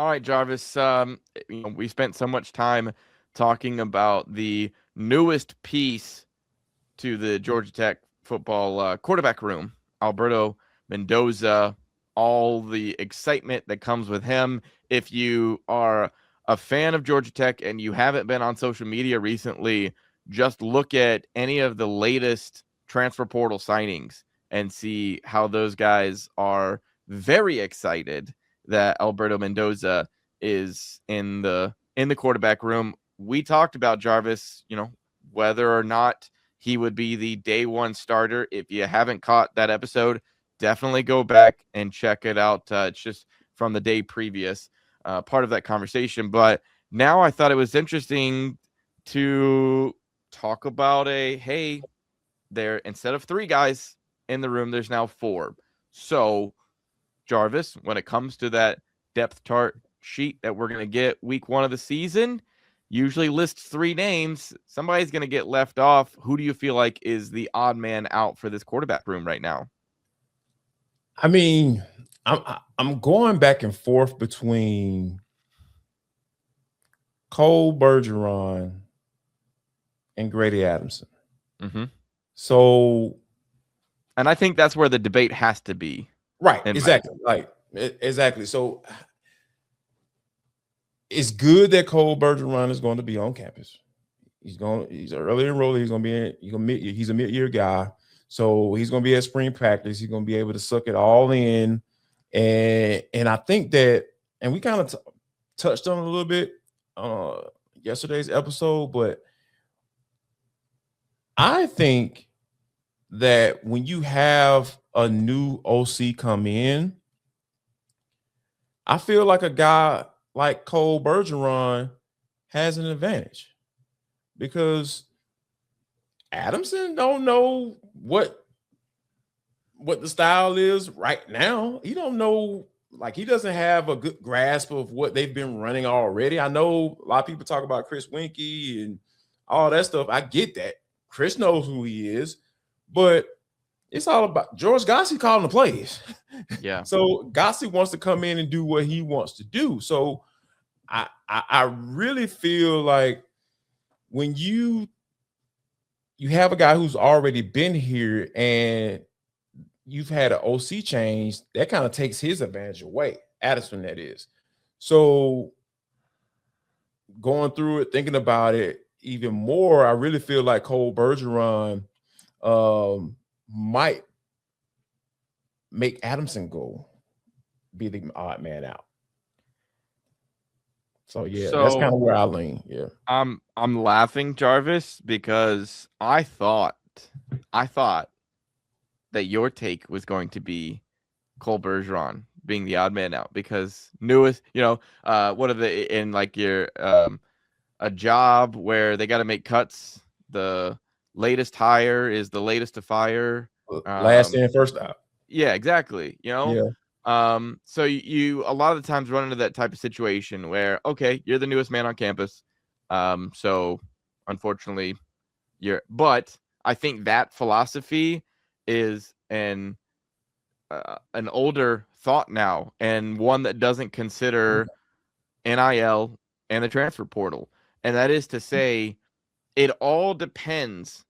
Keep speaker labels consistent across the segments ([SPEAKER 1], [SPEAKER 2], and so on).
[SPEAKER 1] All right, Jarvis. We spent so much time talking about the newest piece to the Georgia Tech football quarterback room, Alberto Mendoza, all the excitement that comes with him. If you are a fan of Georgia Tech and you haven't been on social media recently, just look at any of the latest transfer portal signings and see how those guys are very excited that Alberto Mendoza is in the quarterback room. We talked about Jarvis, whether or not he would be the day one starter. If you haven't caught that episode, definitely go back and check it out. It's just from the day previous, part of that conversation. But now I thought it was interesting to talk about hey, there, instead of 3 guys in the room, there's now 4. So, Jarvis, when it comes to that depth chart sheet that we're going to get week 1 of the season, usually lists 3 names. Somebody's going to get left off. Who do you feel like is the odd man out for this quarterback room right now?
[SPEAKER 2] I mean, I'm going back and forth between Cole Bergeron and Grady Adamson.
[SPEAKER 1] Mm-hmm.
[SPEAKER 2] So,
[SPEAKER 1] and I think that's where the debate has to be.
[SPEAKER 2] Right, exactly. Exactly. So it's good that Cole Bergeron is going to be on campus. He's an early enrollee. He's a mid-year guy. So he's going to be at spring practice. He's going to be able to suck it all in. And I think that, and we kind of touched on it a little bit yesterday's episode, but I think that when you have a new OC come in, I feel like a guy like Cole Bergeron has an advantage because Adamson don't know what the style is right now. He don't know, like he doesn't have a good grasp of what they've been running already. I know a lot of people talk about Chris Winkie and all that stuff. I get that. Chris knows who he is, but it's all about George Godsey calling the plays.
[SPEAKER 1] Yeah.
[SPEAKER 2] So Godsey wants to come in and do what he wants to do. So I really feel like when you have a guy who's already been here and you've had an OC change, that kind of takes his advantage away. Addison, that is. So going through it, thinking about it even more, I really feel like Cole Bergeron might make Adamson be the odd man out. So yeah, that's kind of where I lean. Yeah.
[SPEAKER 1] I'm laughing, Jarvis, because I thought that your take was going to be Cole Bergeron being the odd man out because newest, what are they in like your a job where they got to make cuts, the latest hire is the latest to fire.
[SPEAKER 2] Last in, first out.
[SPEAKER 1] Yeah, exactly.
[SPEAKER 2] Yeah.
[SPEAKER 1] So you a lot of the times run into that type of situation where, okay, you're the newest man on campus. So unfortunately but I think that philosophy is an older thought now and one that doesn't consider NIL and the transfer portal. And that is to say, it all depends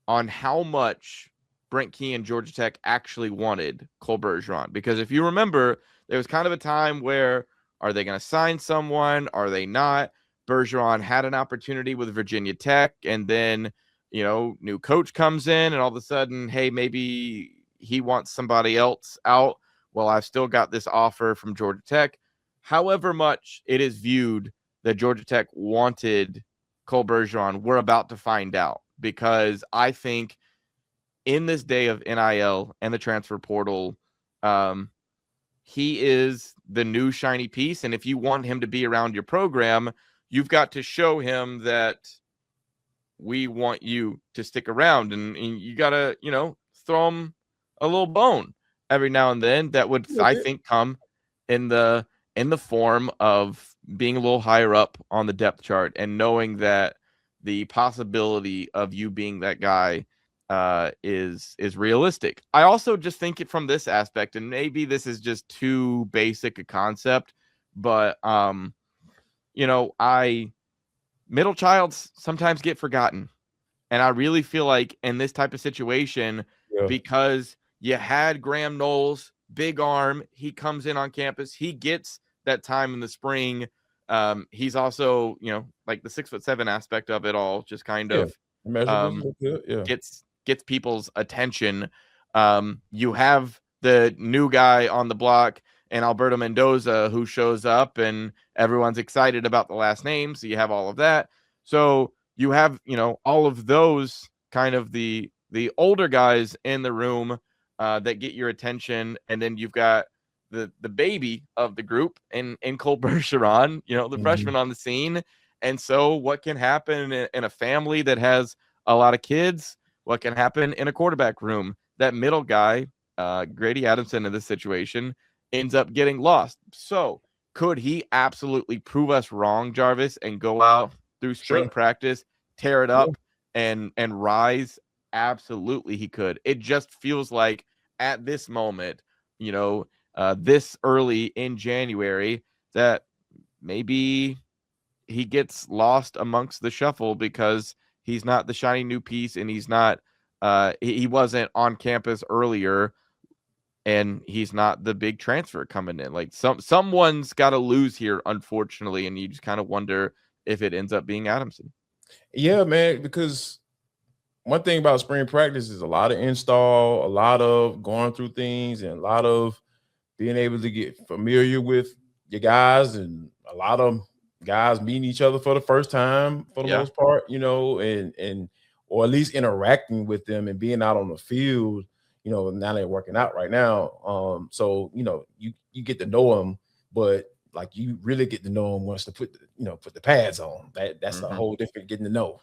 [SPEAKER 1] on how much Brent Key and Georgia Tech actually wanted Cole Bergeron. Because if you remember, there was kind of a time where, are they going to sign someone? Are they not? Bergeron had an opportunity with Virginia Tech, and then, new coach comes in, and all of a sudden, hey, maybe he wants somebody else out. Well, I've still got this offer from Georgia Tech. However much it is viewed that Georgia Tech wanted Cole Bergeron, we're about to find out, because I think in this day of NIL and the transfer portal, he is the new shiny piece. And if you want him to be around your program, you've got to show him that we want you to stick around, and you got to, throw him a little bone every now and then. That would, I think, come in the form of being a little higher up on the depth chart and knowing that the possibility of you being that guy is realistic. I also just think it from this aspect, and maybe this is just too basic a concept, But middle childs sometimes get forgotten. And I really feel like in this type of situation, because you had Graham Knowles, big arm, he comes in on campus, he gets that time in the spring. He's also, like the 6'7" aspect of it all, just kind of gets people's attention. You have the new guy on the block and Alberto Mendoza who shows up, and everyone's excited about the last name. So you have all of that. So you have, all of those kind of the older guys in the room that get your attention. And then you've got the baby of the group in Cole Bergeron, the freshman on the scene. And so what can happen in a family that has a lot of kids? What can happen in a quarterback room? That middle guy, Grady Adamson in this situation, ends up getting lost. So could he absolutely prove us wrong, Jarvis, and go out through spring practice, tear it up and rise? Absolutely he could. It just feels like at this moment, this early in January, that maybe he gets lost amongst the shuffle because he's not the shiny new piece, and he's not he wasn't on campus earlier, and he's not the big transfer coming in. Like someone's got to lose here, unfortunately, and you just kind of wonder if it ends up being Adamson.
[SPEAKER 2] Yeah, man, because one thing about spring practice is a lot of install, a lot of going through things, and a lot of being able to get familiar with your guys, and a lot of guys meeting each other for the first time for the most part, and or at least interacting with them and being out on the field, now they're working out right now. So, you get to know them, but like you really get to know them once to put the pads on. That's a whole different getting to know,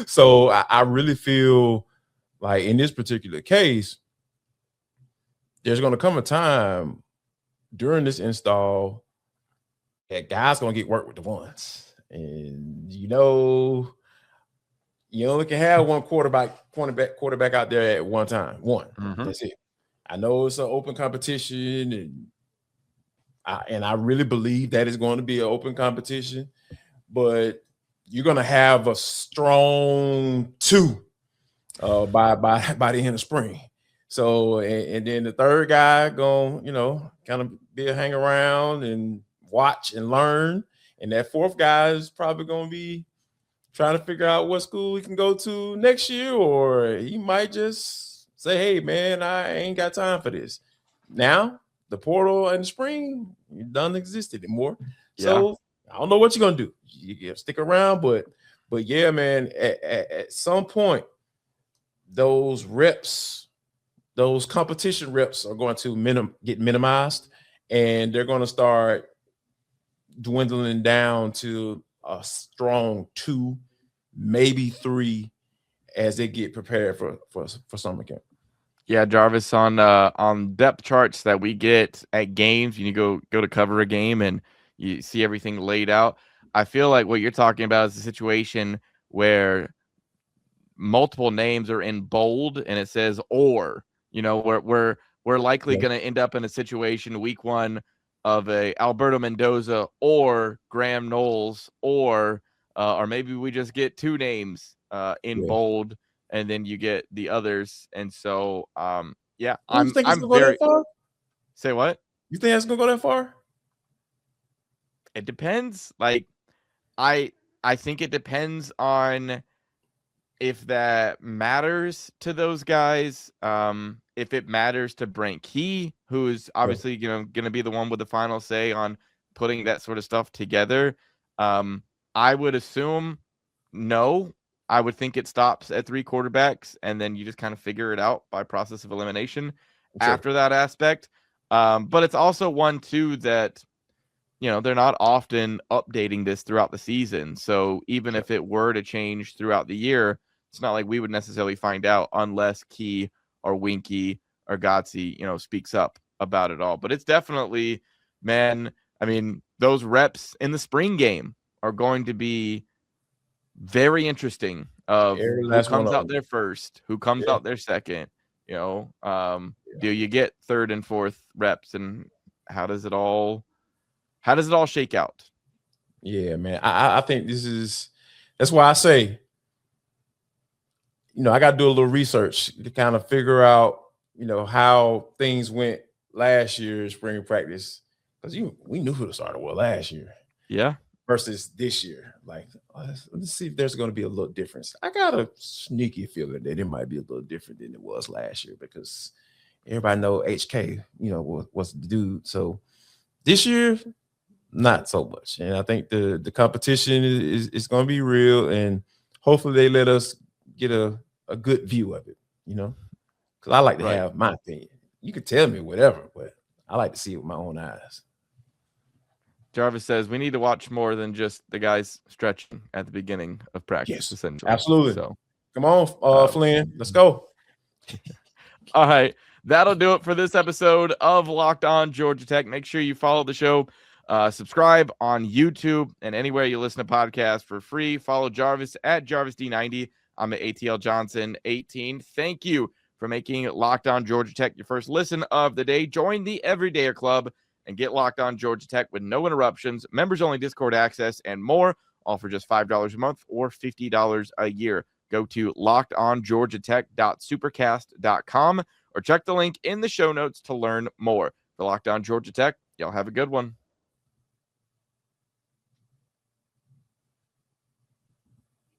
[SPEAKER 2] So I really feel like in this particular case, there's going to come a time during this install that guys going to get work with the ones. And, you only can have one quarterback out there at one time. One. That's it. I know it's an open competition, and I really believe that is going to be an open competition, but you're going to have a strong two by the end of spring. So, and then the third guy going, kind of be a hang around and watch and learn. And that fourth guy is probably going to be trying to figure out what school he can go to next year, or he might just say, hey, man, I ain't got time for this. Now, the portal in the spring doesn't exist anymore. So I don't know what you're going to do. You stick around, but yeah, man, at some point, those reps, those competition reps are going to get minimized, and they're going to start dwindling down to a strong 2, maybe 3 as they get prepared for summer camp.
[SPEAKER 1] Yeah, Jarvis, on depth charts that we get at games, you go to cover a game and you see everything laid out. I feel like what you're talking about is a situation where multiple names are in bold and it says or. We're likely going to end up in a situation week 1 of a Alberto Mendoza or Graham Knowles, or maybe we just get 2 names in bold, and then you get the others. And so, I'm very. Say what?
[SPEAKER 2] You think that's gonna go that far?
[SPEAKER 1] It depends. Like, I think it depends on if that matters to those guys. If it matters to Brent Key, who is obviously going to be the one with the final say on putting that sort of stuff together. I would assume no. I would think it stops at 3 quarterbacks, and then you just kind of figure it out by process of elimination after that aspect. But it's also one too that they're not often updating this throughout the season. So even if it were to change throughout the year, it's not like we would necessarily find out unless Key or Winky or Godsey, speaks up about it all. But it's definitely, man, I mean, those reps in the spring game are going to be very interesting of who comes out there first, who comes out there second. Do you get 3rd and 4th reps, and how does it all How does it all shake out?
[SPEAKER 2] Yeah, man. I think that's why I say, I got to do a little research to kind of figure out, how things went last year's spring practice. Because we knew who the starter was last year.
[SPEAKER 1] Yeah.
[SPEAKER 2] Versus this year. Like, let's see if there's going to be a little difference. I got a sneaky feeling that it might be a little different than it was last year because everybody know HK, was the dude. So this year, not so much. And I think the competition is going to be real, and hopefully they let us get a good view of it, because I like to have my opinion. You can tell me whatever, but I like to see it with my own eyes.
[SPEAKER 1] Jarvis says we need to watch more than just the guys stretching at the beginning of practice.
[SPEAKER 2] Yes,
[SPEAKER 1] essentially.
[SPEAKER 2] Absolutely.
[SPEAKER 1] So
[SPEAKER 2] come on, Flynn, let's go.
[SPEAKER 1] All right. That'll do it for this episode of Locked On Georgia Tech. Make sure you follow the show, subscribe on YouTube and anywhere you listen to podcasts for free. Follow Jarvis at JarvisD90. I'm at ATL Johnson 18. Thank you for making Locked On Georgia Tech your first listen of the day. Join the Everydayer Club and get Locked On Georgia Tech with no interruptions, members-only Discord access, and more, all for just $5 a month or $50 a year. Go to lockedongeorgiatech.supercast.com or check the link in the show notes to learn more. For Locked On Georgia Tech, y'all have a good one.